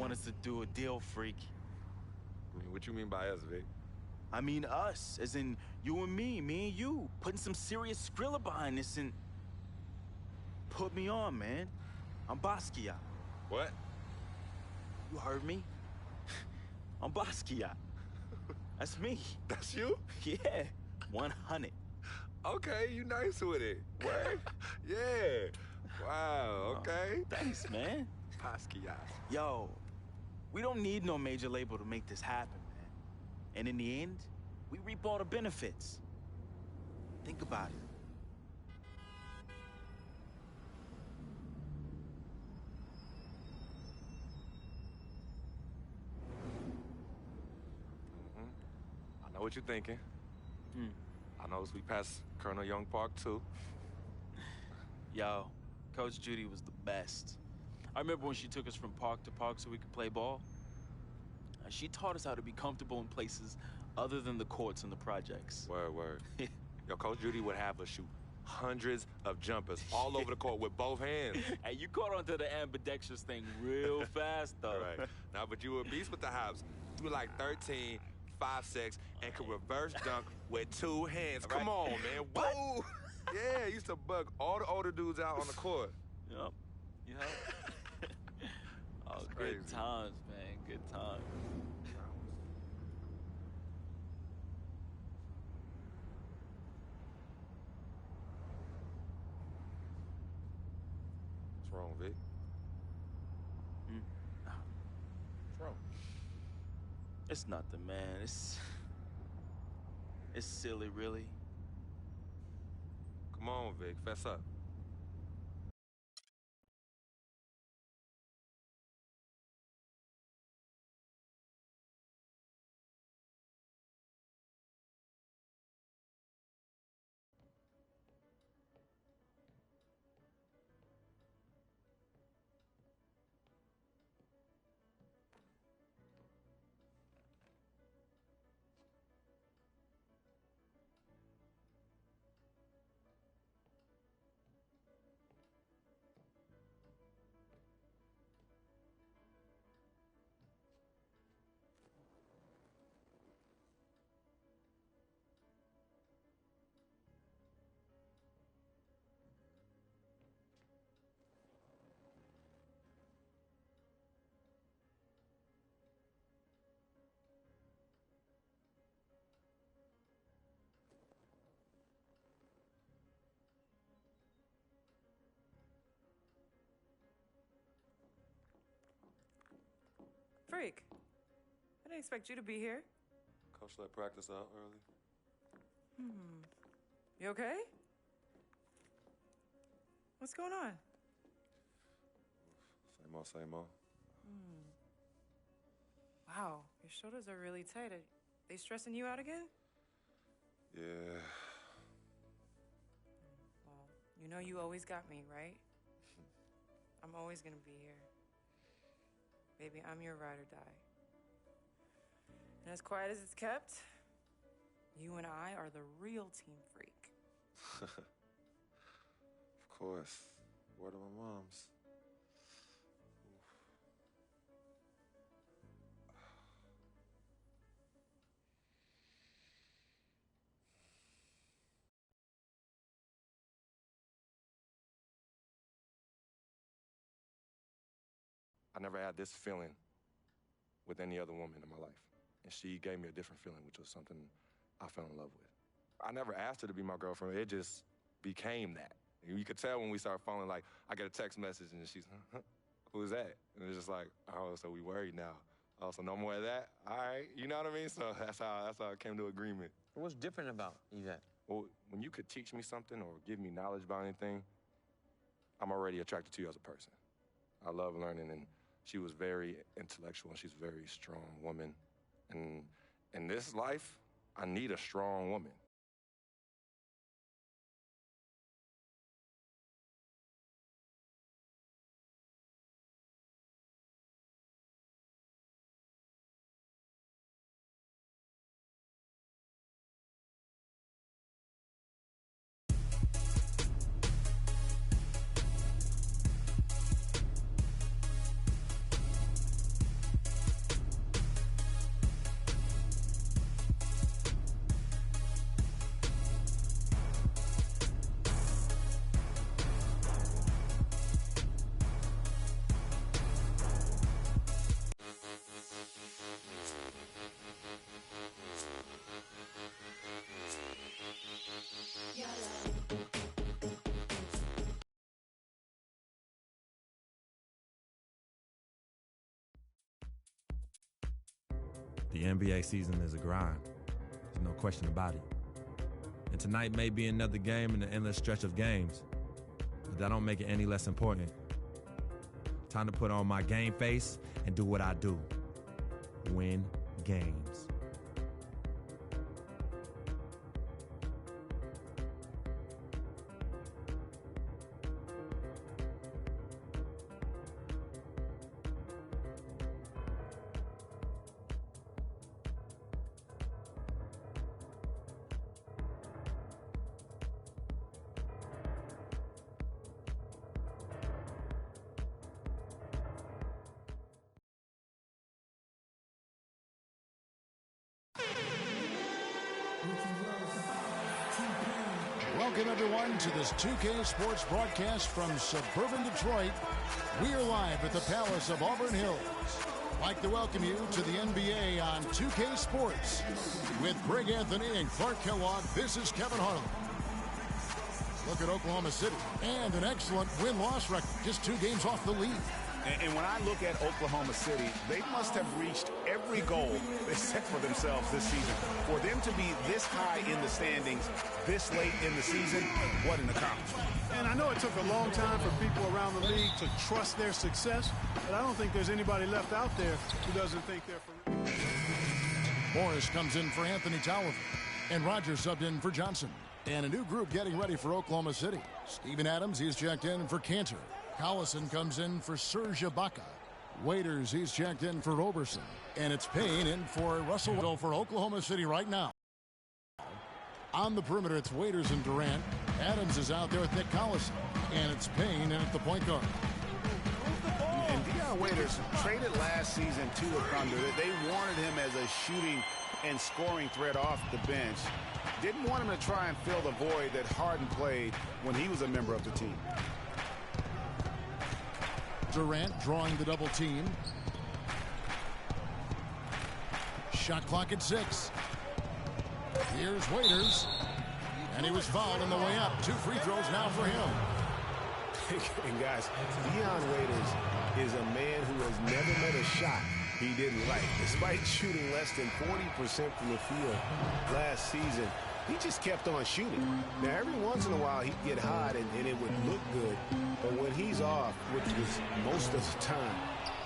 want us to do a deal, freak. I mean, what you mean by us, Vic? I mean us, as in you and me and you, putting some serious Skrilla behind this and... Put me on, man. I'm Basquiat. What? You heard me? I'm Basquiat. That's me. That's you? Yeah, 100. Okay, you nice with it. What? Yeah. Wow, okay. Thanks, man. Basquiat. Yo, we don't need no major label to make this happen, man. And in the end, we reap all the benefits. Think about it. I know what you're thinking. I know we passed Colonel Young Park, too. Yo, Coach Judy was the best. I remember when she took us from park to park so we could play ball. She taught us how to be comfortable in places other than the courts and the projects. Word. Yo, Coach Judy would have us shoot hundreds of jumpers all over the court with both hands. Hey, you caught onto the ambidextrous thing real fast, though. Right. Now, but you were a beast with the hops. You were like 13, 5'6", and could reverse dunk with 2 hands. Come on, man. Whoa! Yeah, used to bug all the older dudes out on the court. Yep. Oh, That's good crazy. times, man. Good times. What's wrong, Vic? What's wrong? It's nothing, man. It's silly, really. Come on, Vic. Fess up. Freak, I didn't expect you to be here. Coach let practice out early. You okay? What's going on? Same old. Wow, your shoulders are really tight. Are they stressing you out again? Yeah. Well, you know you always got me, right? I'm always gonna be here. Baby, I'm your ride or die. And as quiet as it's kept, you and I are the real Team Freak. Of course. Word of my mom's. I never had this feeling with any other woman in my life. And she gave me a different feeling, which was something I fell in love with. I never asked her to be my girlfriend. It just became that. You could tell when we started falling, like, I get a text message and she's, who is that? And it's just like, oh, so we worried now. Oh, so no more of that? All right, you know what I mean? So that's how I came to agreement. What's different about Yvette? Well, when you could teach me something or give me knowledge about anything, I'm already attracted to you as a person. I love learning, and she was very intellectual, and she's a very strong woman. And in this life, I need a strong woman. The NBA season is a grind. There's no question about it. And tonight may be another game in the endless stretch of games, but that don't make it any less important. Time to put on my game face and do what I do. Win games. Welcome, everyone, to this 2K Sports broadcast from suburban Detroit. We are live at the Palace of Auburn Hills. I'd like to welcome you to the NBA on 2K Sports. With Greg Anthony and Clark Kellogg, this is Kevin Harlan. Look at Oklahoma City, and an excellent win-loss record, just 2 games off the lead. And when I look at Oklahoma City, they must have reached every goal they set for themselves this season. For them to be this high in the standings this late in the season, what an accomplishment. And I know it took a long time for people around the league to trust their success, but I don't think there's anybody left out there who doesn't think they're for real. Morris comes in for Anthony Tolliver, and Rogers subbed in for Johnson. And a new group getting ready for Oklahoma City. Steven Adams, he's checked in for Cantor. Collison comes in for Serge Ibaka. Waiters, he's checked in for Roberson. And it's Payne in for Russell for Oklahoma City right now. On the perimeter, it's Waiters and Durant. Adams is out there with Nick Collison. And it's Payne in at the point guard. And Dion Waiters traded last season to the Thunder. They wanted him as a shooting and scoring threat off the bench. Didn't want him to try and fill the void that Harden played when he was a member of the team. Durant drawing the double team. Shot clock at 6. Here's Waiters. And he was fouled on the way up. 2 free throws now for him. And guys, Dion Waiters is a man who has never met a shot he didn't like. Despite shooting less than 40% from the field last season, he just kept on shooting. Now, every once in a while, he'd get hot and it would look good. But when he's off, which was most of the time,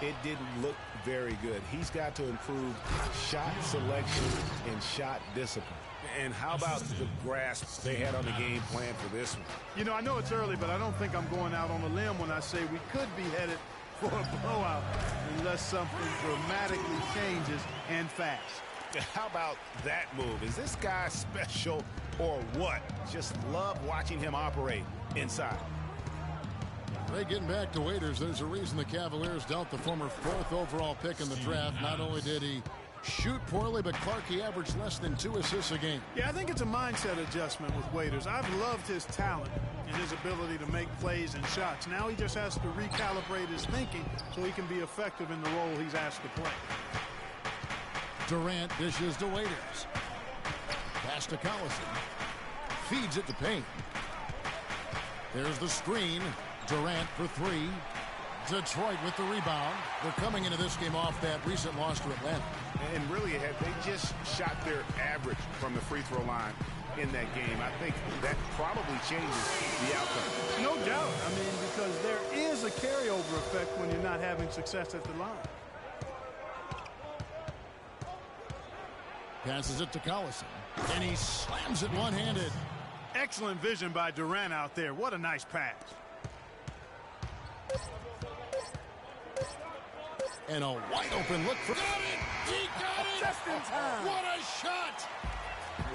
it didn't look very good. He's got to improve shot selection and shot discipline. And how about the grasp they had on the game plan for this one? You know, I know it's early, but I don't think I'm going out on a limb when I say we could be headed for a blowout unless something dramatically changes and fast. How about that move? Is this guy special or what? Just love watching him operate inside. Ray, getting back to Waiters, there's a reason the Cavaliers dealt the former 4th overall pick in the draft. Not only did he shoot poorly, but Clark, he averaged less than 2 assists a game. Yeah, I think it's a mindset adjustment with Waiters. I've loved his talent and his ability to make plays and shots. Now he just has to recalibrate his thinking so he can be effective in the role he's asked to play. Durant dishes to Waiters. Pass to Collison. Feeds it to Payne. There's the screen. Durant for 3. Detroit with the rebound. They're coming into this game off that recent loss to Atlanta. And really, had they just shot their average from the free throw line in that game, I think that probably changes the outcome. No doubt. I mean, because there is a carryover effect when you're not having success at the line. Passes it to Collison. And he slams it one-handed. Excellent vision by Durant out there. What a nice pass. And a wide-open look for... Got it! He got it! Just in time. What a shot!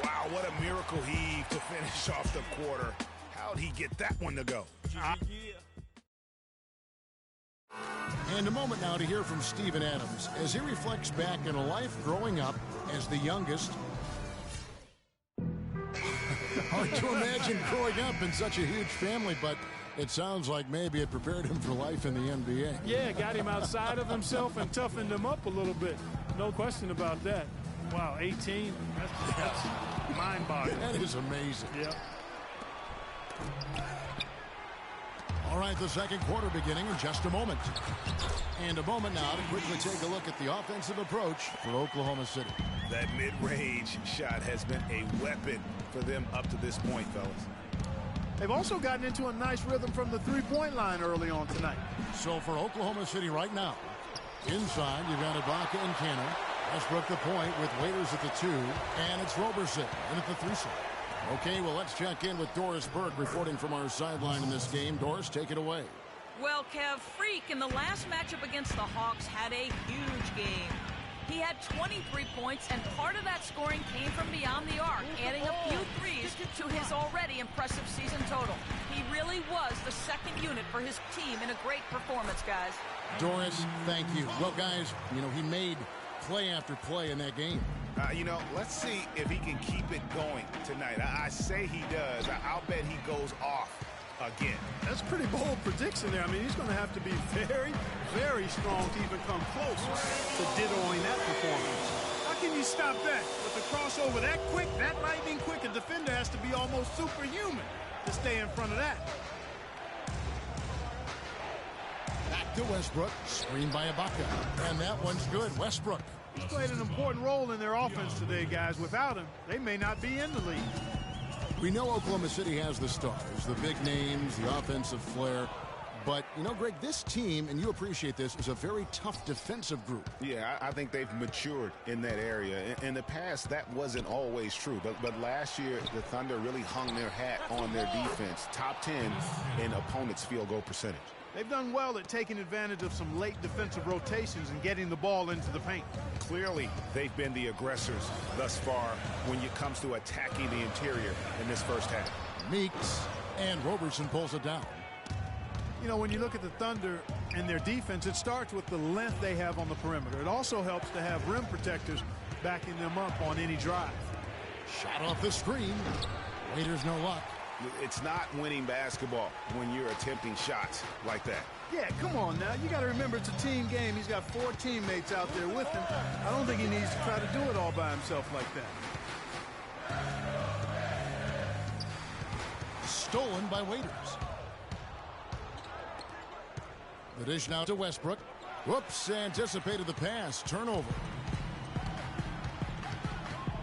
Wow, what a miracle heave to finish off the quarter. How'd he get that one to go? And a moment now to hear from Steven Adams as he reflects back on a life growing up as the youngest. Hard to imagine growing up in such a huge family, but it sounds like maybe it prepared him for life in the NBA. Yeah, got him outside of himself and toughened him up a little bit. No question about that. Wow, 18, that's mind-boggling. That is amazing. Yeah. All All right, the second quarter beginning in just a moment. And a moment now to quickly take a look at the offensive approach for Oklahoma City. That mid-range shot has been a weapon for them up to this point, fellas. They've also gotten into a nice rhythm from the three-point line early on tonight. So for Oklahoma City right now, inside you've got Ibaka and Cannon. Westbrook the point with Waiters at the 2, and it's Roberson in at the 3 slot. Okay, well, let's check in with Doris Burke reporting from our sideline in this game. Doris, take it away. Well, Kev, Freak in the last matchup against the Hawks had a huge game. He had 23 points, and part of that scoring came from beyond the arc, adding a few threes to his already impressive season total. He really was the second unit for his team in a great performance, guys. Doris, thank you. Well, guys, he made play after play in that game. Let's see if he can keep it going tonight. I say he does. I'll bet he goes off again. That's a pretty bold prediction there. I mean, he's going to have to be very, very strong to even come close to dittoing that performance. How can you stop that? With the crossover that quick, that lightning quick, a defender has to be almost superhuman to stay in front of that. Back to Westbrook, screened by Ibaka. And that one's good. Westbrook. He's played an important role in their offense today, guys. Without him, they may not be in the league. We know Oklahoma City has the stars, the big names, the offensive flair. But, Greg, this team, and you appreciate this, is a very tough defensive group. Yeah, I think they've matured in that area. In the past, that wasn't always true. But last year, the Thunder really hung their hat on their defense. Top 10 in opponents' field goal percentage. They've done well at taking advantage of some late defensive rotations and getting the ball into the paint. Clearly, they've been the aggressors thus far when it comes to attacking the interior in this first half. Meeks, and Roberson pulls it down. When you look at the Thunder and their defense, it starts with the length they have on the perimeter. It also helps to have rim protectors backing them up on any drive. Shot off the screen. Waiters no luck. It's not winning basketball when you're attempting shots like that. Yeah, come on now. You got to remember it's a team game. He's got 4 teammates out there with him. I don't think he needs to try to do it all by himself like that. Stolen by Waiters. The dish now to Westbrook. Whoops, anticipated the pass. Turnover.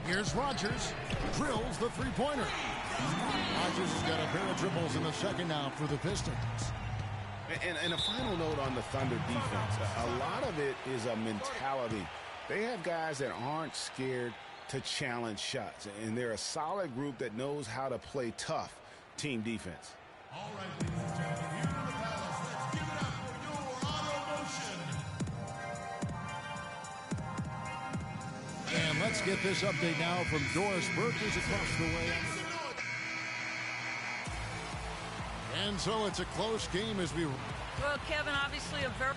Here's Rogers. Drills the three-pointer. Rogers has got a pair of dribbles in the second now for the Pistons. And a final note on the Thunder defense. A lot of it is a mentality. They have guys that aren't scared to challenge shots. And they're a solid group that knows how to play tough team defense. All right, ladies and gentlemen, here in the Palace, let's give it up for your auto motion. And let's get this update now from Doris Burke, who's across the way. And so it's a close game as we... Well, Kevin, obviously a very...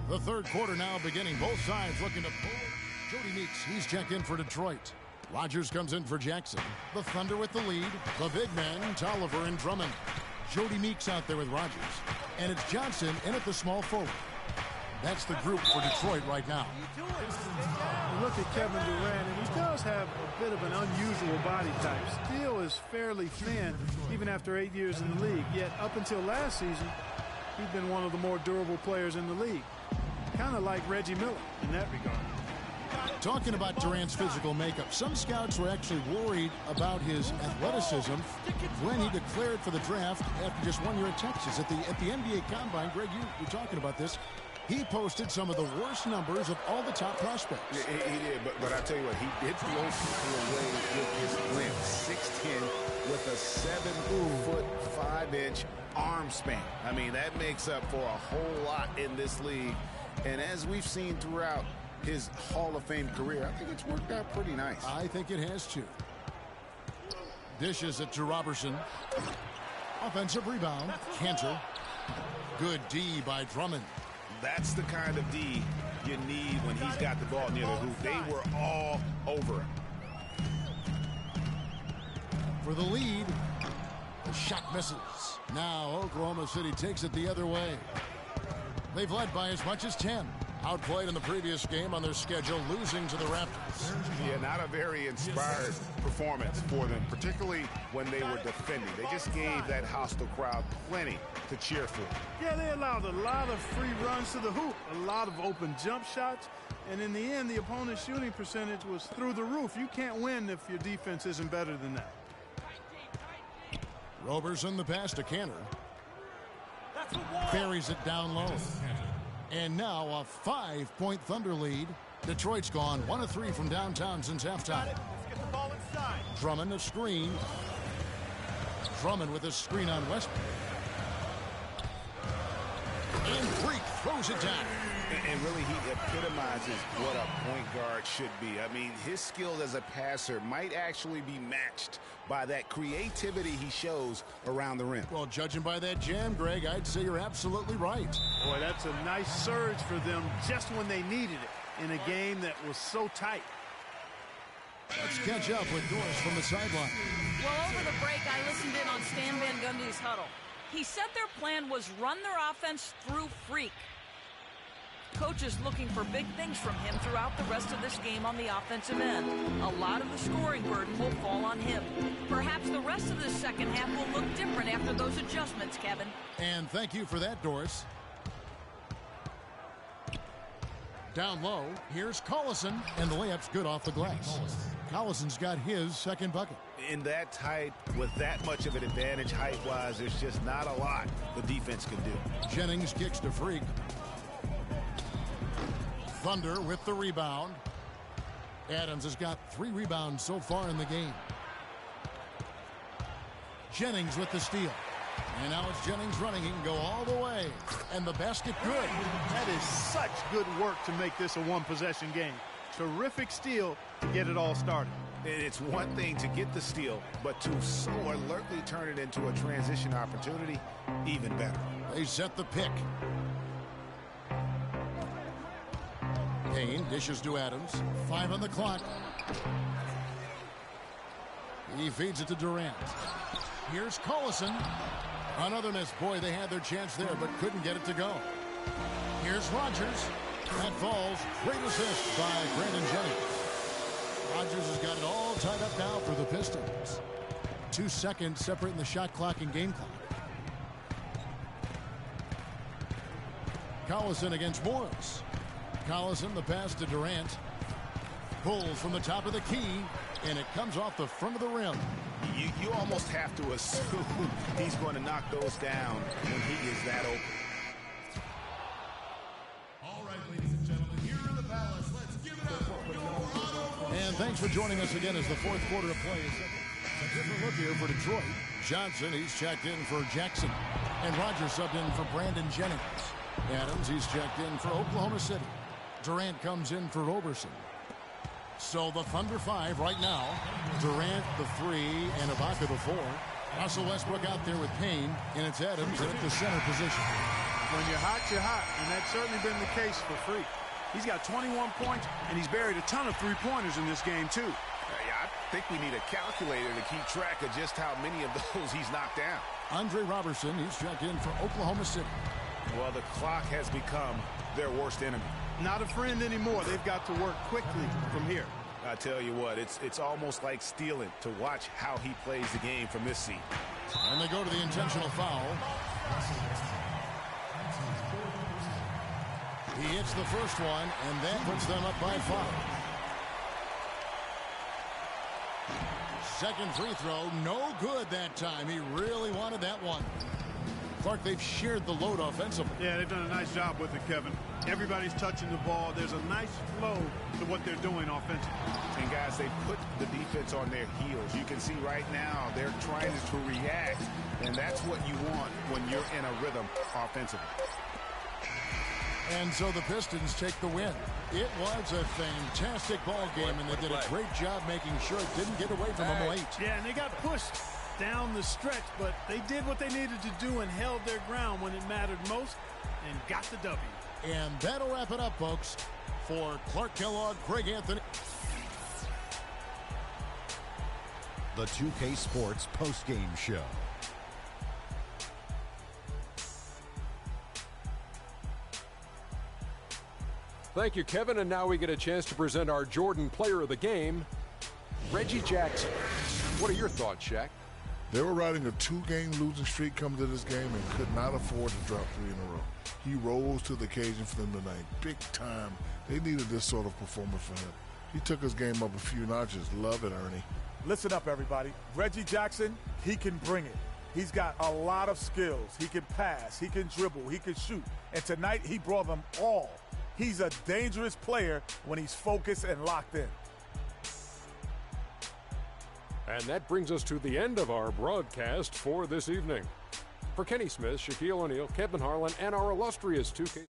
The third quarter now beginning. Both sides looking to pull. Jody Meeks, he's checked in for Detroit. Rogers comes in for Jackson. The Thunder with the lead. The big men, Tolliver and Drummond. Jody Meeks out there with Rogers. And it's Johnson in at the small forward. That's the group for Detroit right now. You look at Kevin Durant, and he does have a bit of an unusual body type. Still is fairly thin, even after 8 years in the league. Yet up until last season, he's been one of the more durable players in the league. Kind of like Reggie Miller in that regard. Talking about Durant's physical makeup, some scouts were actually worried about his athleticism when he declared for the draft after just 1 year at Texas. At the NBA Combine, Greg, you were talking about this. He posted some of the worst numbers of all the top prospects. He did, but I tell you what, he did blow people away with his length. 6'10", with a 7'5" arm span. I mean, that makes up for a whole lot in this league. And as we've seen throughout his Hall of Fame career, I think it's worked out pretty nice. I think it has too. Dishes it to Roberson. Offensive rebound. Cantor. Good D by Drummond. That's the kind of D you need when he's got the ball near the hoop. They were all over him. for the lead. The shot misses. Now Oklahoma City takes it the other way. They've led by as much as 10. Outplayed in the previous game on their schedule, losing to the Raptors. Yeah, not a very inspired performance for them, particularly when they were defending. They just gave that hostile crowd plenty to cheer for. Yeah, they allowed a lot of free runs to the hoop, a lot of open jump shots, and in the end, the opponent's shooting percentage was through the roof. You can't win if your defense isn't better than that. Roberson the pass to Cantor. Buries it down low. And now a 5-point Thunder lead. Detroit's gone 1 of 3 from downtown since halftime. Let's get the ball inside. Drummond a screen. Drummond with a screen on Westbrook. And Freak throws it down. And really, he epitomizes what a point guard should be. I mean, his skills as a passer might actually be matched by that creativity he shows around the rim. Well, judging by that jam, Greg, I'd say you're absolutely right. Boy, that's a nice surge for them just when they needed it in a game that was so tight. Let's catch up with Doris from the sideline. Well, over the break, I listened in on Stan Van Gundy's huddle. He said their plan was run their offense through Freak. Coach is looking for big things from him throughout the rest of this game on the offensive end. A lot of the scoring burden will fall on him. Perhaps the rest of the second half will look different after those adjustments, Kevin. And thank you for that, Doris. Down low, here's Collison, and the layup's good off the glass. Collison's got his second bucket. In that tight, with that much of an advantage height-wise, there's just not a lot the defense can do. Jennings kicks to Freak. Thunder with the rebound. Adams has got 3 rebounds so far in the game. Jennings with the steal. And now it's Jennings running. He can go all the way. And the basket good. That is such good work to make this a one-possession game. Terrific steal to get it all started. And it's one thing to get the steal, but to so alertly turn it into a transition opportunity, even better. They set the pick. Payne dishes to Adams. 5 on the clock. He feeds it to Durant. Here's Collison. Another miss. Boy, they had their chance there, but couldn't get it to go. Here's Rogers. That falls. Great assist by Brandon Jennings. Rogers has got it all tied up now for the Pistons. 2 seconds separating the shot clock and game clock. Collison against Morris. Collison, the pass to Durant. Pulls from the top of the key, and it comes off the front of the rim. You almost have to assume he's going to knock those down when he is that open. All right, ladies and gentlemen, here in the Palace, let's give it up for your And thanks for joining us again as the fourth quarter of play is a different look here for Detroit. Johnson, he's checked in for Jackson. And Rogers subbed in for Brandon Jennings. Adams, he's checked in for Oklahoma City. Durant comes in for Roberson. So the Thunder 5 right now. Durant the 3 and Ibaka the 4. Russell Westbrook out there with Payne, and it's Adams at the center position. When you're hot, and that's certainly been the case for Freak. He's got 21 points, and he's buried a ton of three-pointers in this game, too. I think we need a calculator to keep track of just how many of those he's knocked down. Andre Robertson, he's checked in for Oklahoma City. Well, the clock has become their worst enemy. Not a friend anymore. They've got to work quickly from here. I tell you what, it's almost like stealing to watch how he plays the game from this seat. And they go to the intentional foul. He hits the first one, and that puts them up by 5. Second free throw, no good that time. He really wanted that one. Clark, they've shared the load offensively. Yeah, they've done a nice job with it, Kevin. Everybody's touching the ball. There's a nice flow to what they're doing offensively. And, guys, they put the defense on their heels. You can see right now they're trying to react, and that's what you want when you're in a rhythm offensively. And so the Pistons take the win. It was a fantastic ball game, and they did a great job making sure it didn't get away from them late. Yeah, and they got pushed down the stretch, but they did what they needed to do and held their ground when it mattered most and got the W. And that'll wrap it up, folks. For Clark Kellogg, Greg Anthony. the 2K Sports postgame show. Thank you, Kevin. And now we get a chance to present our Jordan Player of the Game, Reggie Jackson. What are your thoughts, Shaq? They were riding a 2-game losing streak coming to this game and could not afford to drop 3 in a row. He rose to the occasion for them tonight. Big time. They needed this sort of performance from him. He took his game up a few notches. Love it, Ernie. Listen up, everybody. Reggie Jackson, he can bring it. He's got a lot of skills. He can pass, he can dribble, he can shoot. And tonight, he brought them all. He's a dangerous player when he's focused and locked in. And that brings us to the end of our broadcast for this evening. For Kenny Smith, Shaquille O'Neal, Kevin Harlan, and our illustrious 2K